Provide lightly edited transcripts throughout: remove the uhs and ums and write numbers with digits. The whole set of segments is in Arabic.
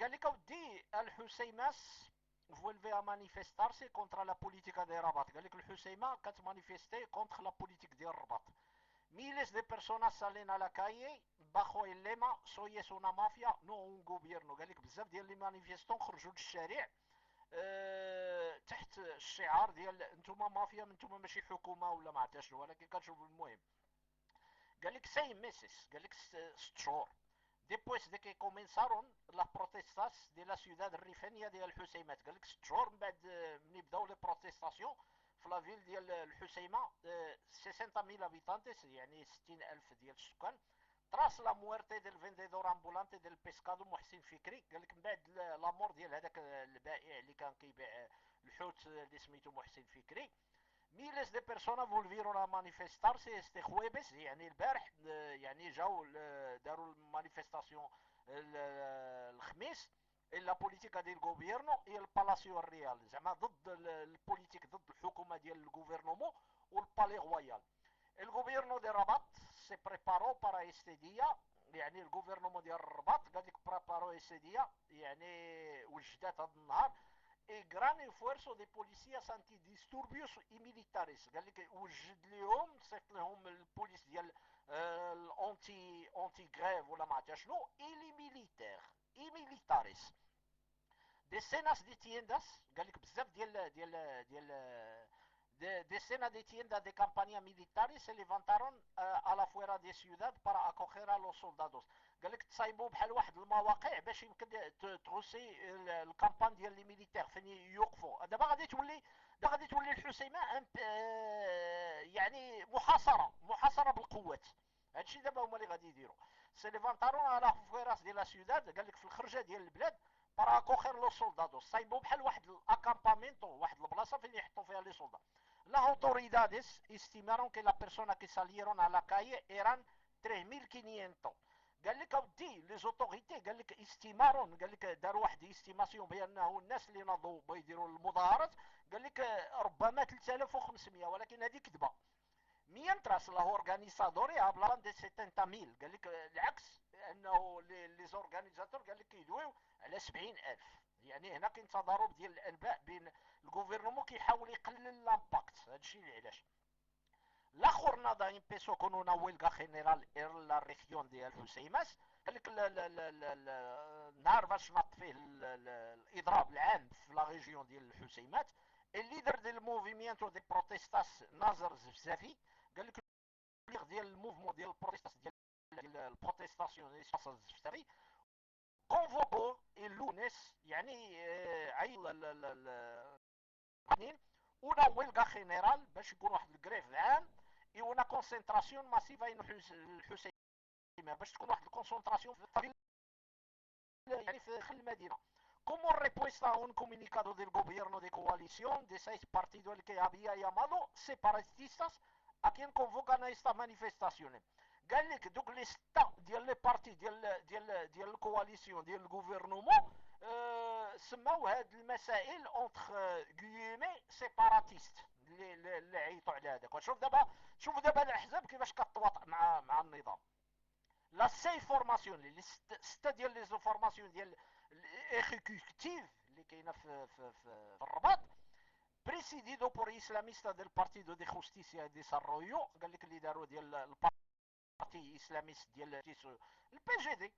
قال لك اودي الحسيماس فولفي مانيفيستارسي كونترا لا بوليتيكا دي رباط. قال لك الحسيمه كتمانيفيستي كونتر لا بوليتيك ديال الرباط. Miles de personas salen a la calle bajo el lema soy es una mafia no un gobierno. قال لك بزاف ديال لي مانيفيستون خرجوا للشارع تحت الشعار ديال انتوما مافيا، انتوما ماشي حكومه ولا ما عرفتش شنو، ولكن كنشوفوا المهم. قال لك 6 meses، قال لك 6 شهور después de que comenzaron las protestas de la ciudad الريفانيه ديال الحسيمات. قال لك 6 شهور من بعد ملي بداو لي بروتيستاسيون في لا فيل ديال الحسيمه 60,000 habitantes يعني 60,000 ديال السكان. تراس لا موارتي ديال فينديدور امبولانتي ديال البيسكادو محسن فكري. قال لك من بعد لا مور ديال هذاك البائع اللي كان كيبيع الحوت اللي سميتو محسن فكري. miles de personas volvieron a manifestarse este jueves يعني البارح، يعني جاو داروا المانيفستاسيون الخميس الا بوليتيكا ديال الغوبيرنو هي البالاسيو الريال، زعما ضد البوليتيك، ضد الحكومه ديال الغوفرنمون والبالي رويال. الغوبيرنو ديال الرباط سي بريبارو بارا este día، يعني الغوفرنمون ديال الرباط قال لك بريبارو este día يعني وجدات هذا النهار اي غران اسفورسو دي بوليسياس انتي ديستوربيوس اي ميليتاريس. قال لك وجد لهم، صيفط لهم البوليس ديال اونتي غريف ولا ما عرفتش شنو، اي لي ميليتير اي ميليتاريس decenas de tiendas. قال لك بزاف decenas de tiendas de campaña militares se levantaron a la fuera de ciudad para acoger a los soldados. قال لك تصايبوا بحال واحد المواقع باش يمكن تغوسي الكامبان ديال لي ميليتير فين يوقفوا. دابا غادي تولي الحسيمه يعني محاصره بالقوات. هادشي دابا هما اللي غادي يديروا. سي ليفانتارون على فويراس ديال لا سيوداد، قال لك في الخرجه ديال البلاد para acoger los soldados. صايبوا بحال واحد الاكامبامنتو، واحد البلاصه فين يحطوا فيها لي سولدا. Las autoridades estimaron que las personas que salieron a la calle eran 3500. قال لك اودي لي زوتوريتي قال لك استيمارون، قال لك داروا واحد استيماسيون بانه الناس اللي ناضوا بغاو يديروا المظاهرات قال لك ربما 3500، ولكن هذه كذبه. mientras los organizadores hablaban de 70,000. قال لك العكس، انه لي زورغانيزاتور قال لك كيدويو على 70,000. يعني هنا كاين تضارب ديال الانباء بين الغوفرنمون كيحاول يقلل لامباكت. هادشي اللي علاش. La jornada empezó con una huelga general en la región de الحسيماس. قال لك النهار باش نط فيه الاضراب العام في لا ريجيون ديال الحسيمات. الليدر ديال الموفيمينتو دي بروتيستاس ناظر الزفزافي قال لك ديال الموفمون ديال البروتيستاس ديال البروتيستاسيون ناظر الزفزافي كونفوكو اللونس يعني عيل الاثنين una huelga general باش يكون واحد الكريف عام اي una concentración masiva en الحسيمه، باش تكون واحد الكونسونطراسيون في الطريق يعني في داخل المدينه. Como respuesta a un comunicado del gobierno de coalición de 6 partidos que había llamado separatistas a quien convocan a estas manifestaciones. قال لك دوك لي ستا ديال لي بارتي ديال الكواليسيون ديال الغوفرنمون سماو هاد المسائل اونتر غيومي سيباراتيست اللي عيطوا على هذاك. شوف دابا الاحزاب كيفاش كتواطئ مع النظام. لا سي فورماسيون لي سته ديال لي فورماسيون ديال الاكزيكوتيف اللي كاينه في الرباط بريسيديدو بور اسلاميستا ديال بارتيدو دي جوستيسيا دي سارويو. قال لك اللي داروا ديال البارتي اسلاميست ديال البي جي دي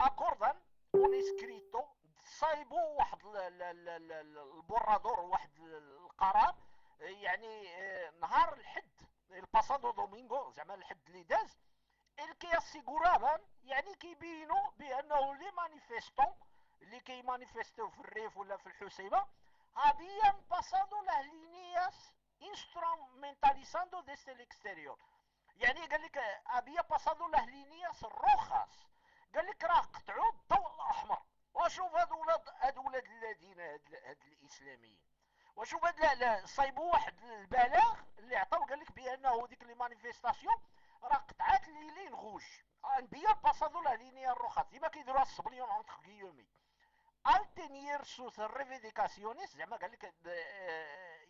اكوردان اون اسكريتو. صايبوا واحد البورادور، واحد القرار يعني نهار الحد الباسادو دومينغو، زعما الحد اللي داز اللي كيسيغوراban يعني كيبينوا بانه لي مانيفيستون اللي كيمانيفيستيو في الريف ولا في الحسيمه habían pasado las líneas instrumentalizando desde el exterior. يعني قال لك había pasado las líneas rojas. قال لك راه قطعوا الضوء الاحمر. وشوف هاد ولاد الذين هاد الاسلاميين، وشوف هاد صايبوا واحد البلاغ اللي عطاو قال لك بانه ديك لي مانيفيستاسيون راه قطعات لي لين غوج انبياء باسادو لا لينيا الروخات ديما كيديروها الصبليون اونتر غيومي al tener sus reivindicaciones. زعما قال لك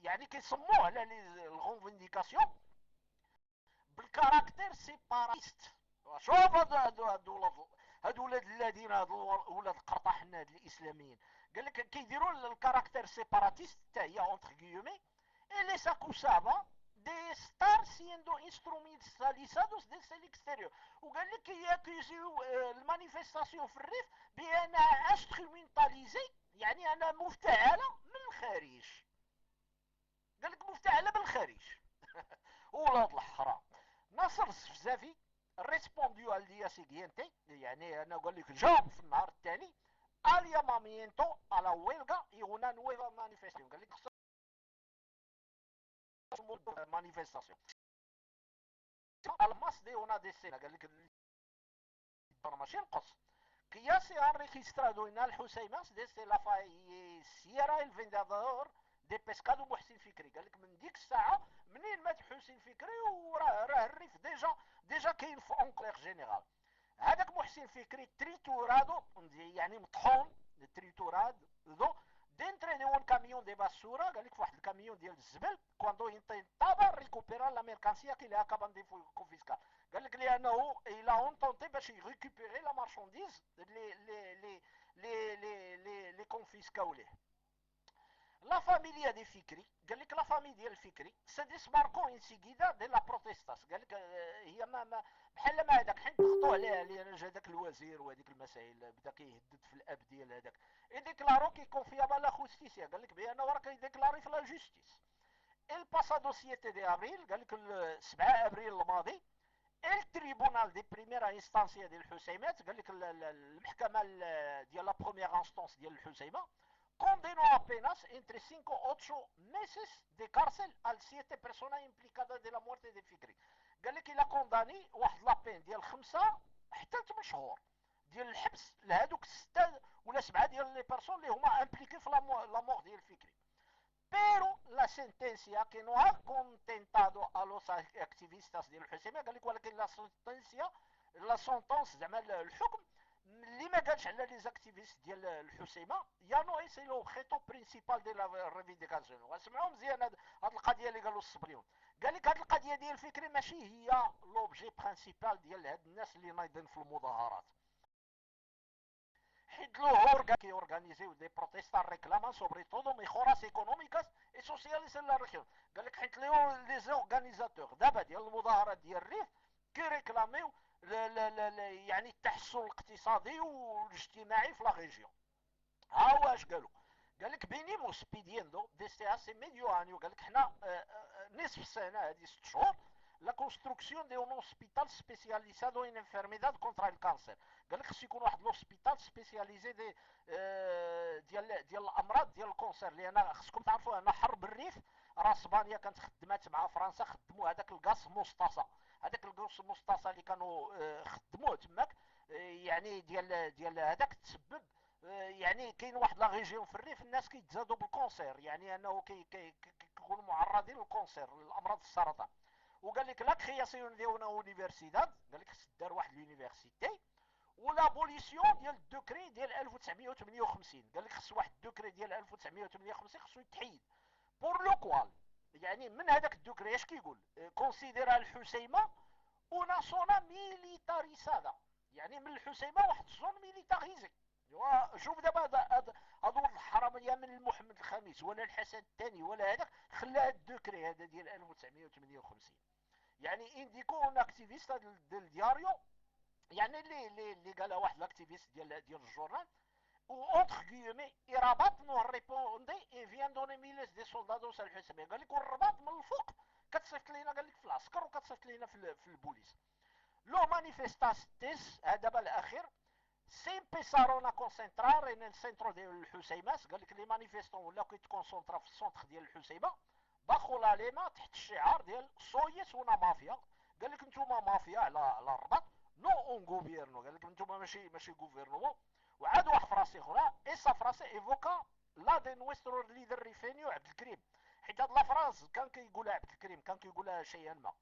يعني كيصموا على لي الغوفينديكاسيون بالكاركتير سيباراتيست. شوف هاد ولاد الولادين هاد ولاد القرطاحنه هاد الاسلاميين، قال لك كيديروا الكاركتير سيباراتيست حتى هي اونتر كيومي، e les acusaba de estar siendo instrumentalizados desde el exterior. وقال لك ياكوزيو المانيفستاسيون في الريف بانها انسترومنتاليزي، يعني انا مفتعله من الخارج. قال لك مفتعله من الخارج. ولاد الحرام. ناصر السفزافي ريسبونديو al día siguiente، يعني انا قال لك جاوب في النهار الثاني al llamamiento a la huelga y una nueva manifestación. قال لك manifestación al más de una decena. قال لك ماشي نقص. que se han registrado en Alhucemas desde la falleciera el vendedor دي بيسكادو محسن فكري. قال لك من ديك الساعه منين مات حسين فكري وراه الريف ديجا كاين في اونكلير جينيرال. هذاك محسن فكري تريتورادو يعني مطحون تريتورادو dentro de un camión de basura. قال لك في واحد الكاميون ديال الزبل كواندو intentaba recuperar la mercancía que le acaban de confiscar. قال لك لانه il a intenté باش يريكوبيري لا مارشانديز لي كونفيسكاو ليه. لا فاميليا دي فكري قال لك لا فامي ديال الفكري سا ديسباركو ان سيغيدا دي لا بروتيستاس. قال لك هي ما بحال ما هذاك حيت ضغطوا عليه لان هذاك الوزير وهذيك المسائل بدا كيهدد في الاب ديال هذاك اي ديكلارو كي كونفيابا لا خوستيسيا. قال لك بانه راه كيديكلاري في لا جوستيس. الباسادو 7 دي ابريل قال لك 7 ابريل الماضي التريبونال دي بريميرا انستانسيا ديال الحسيمات. قال لك المحكمه ديال لا بروميير انستونس ديال الحسيمه condenó apenas entre 5 y 8 meses de cárcel al 7 personas implicadas de la muerte de Fikri. قال لك الا كونداني واحد لابين ديال 5 حتى 8 شهور ديال الحبس لهذوك 6 ولا 7 ديال لي بيرسون اللي هما امبليكي في لا مور ديال فكري. Pero la sentencia que no ha contentado a los activistas ديال الحسيمه. قال لك ولكن لا سنتنسيا لا سونتونس زعما الحكم اللي ما قالش على لي زاكتيفيست ديال الحسيمه يا نو اي سي لو خيتو برينسيبال ديال لا ريفينديكاسيون. واسمعوا مزيان هاد القضيه اللي قالوا الصبريون. قال لك هاد القضيه ديال الفكري ماشي هي لوبجي برينسيبال ديال هاد الناس اللي نايضين في المظاهرات، حيت لو هورغا كي اورغانيزيو دي بروتيستار ريكلامان سوبري تودو ميجوراس ايكونوميكاس اي سوسياليس لا ريجيون. قال لك حيت لي زورغانيزاتور دابا ديال المظاهرات ديال الريف كي ريكلاميو يعني التحسن الاقتصادي والاجتماعي في لا ريجيون. ها واش قالوا. قال لك بينيموس بيديندو ديسي اسي ميديو انيو. قال لك حنا نصف سنه هذه 6 شهور لا كونستركسيون دي اون اوسبيتال سبيسياليزادو ان انفيرميداد كونترا الكانسر. قال لك خص يكون واحد لوسبيتال سبيسياليزي ديال الامراض ديال الكونسير. لان خصكم تعرفوا ان حرب الريف راه اسبانيا كانت خدمات مع فرنسا خدموا هذاك الغاز مستاصه. هذاك الغاز مستاصه اللي كانوا خدموه تماك يعني ديال هذاك تسبب يعني كاين واحد لا ريجيون في الريف الناس كيتزادوا بالكونسير، يعني انه كيكونوا معرضين للكونسير لامراض السرطان. وقال لك لا كرياسيون ديال اونيفرسيداد. قال لك خص دار واحد لونيفرسيتي ولا بوليسيون ديال الدوكري ديال 1958. قال لك خص واحد الدوكري ديال 1958 خصو يتحيد بور لو كوال. يعني من هذاك الدوكري اش كيقول كونسيديرا الحسيمه اون زونا ميليتاريزادا، يعني من الحسيمه واحد الزون ميليتاريزي. شوف دابا هادو الحراميه من محمد الخامس ولا الحسن الثاني ولا هذاك خلى الدوكري هذا ديال 1958. يعني انديكو اون اكتيفيست ديال دياريو، يعني اللي قالها واحد الاكتيفيست ديال الجورنال و اونتر كيومي الرباط نو ريبوندي اي فيان دوني ميليس دي سولدادوس الحسابيه. قال لك الرباط من الفوق كتصيفط لينا، قال لك في العسكر وكتصيفط لينا في البوليس. لو مانيفيستانتيس هذا دابا الاخير se empezaron a concentrar en el centro de الحسيمات. قال لك لي مانيفيستون ولاو كيتكونسونطرا في السونتر ديال الحسيمه باخو لاليما تحت الشعار ديال سويس ونا مافيا. قال لك نتوما مافيا على الرباط نو اون غوفيرنو. قال لك نتوما ماشي غوفيرنمون. وعاد واحد فراسي اخرى اسا فراسي ايفوكا لا دي نوسترو ليدر ريفينيو عبد الكريم. حيت هاد لا فراس كان كيقولها عبد الكريم كان كيقولها شيئا ما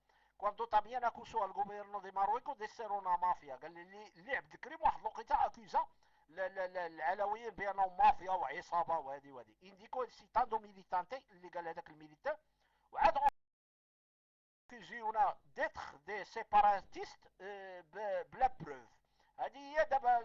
cuando también acusó al gobierno de Marruecos de ser una mafia. قال لي عبد الكريم واحد الوقيته اكوزا العلويين بانهم مافيا وعصابه وهذه انديكو سيتاندو ميليتانتي اللي قال هذاك الميليتان. وعاد اكوزيونا ديتر دي سيباراتيست بلا بروف. هذه هي دابا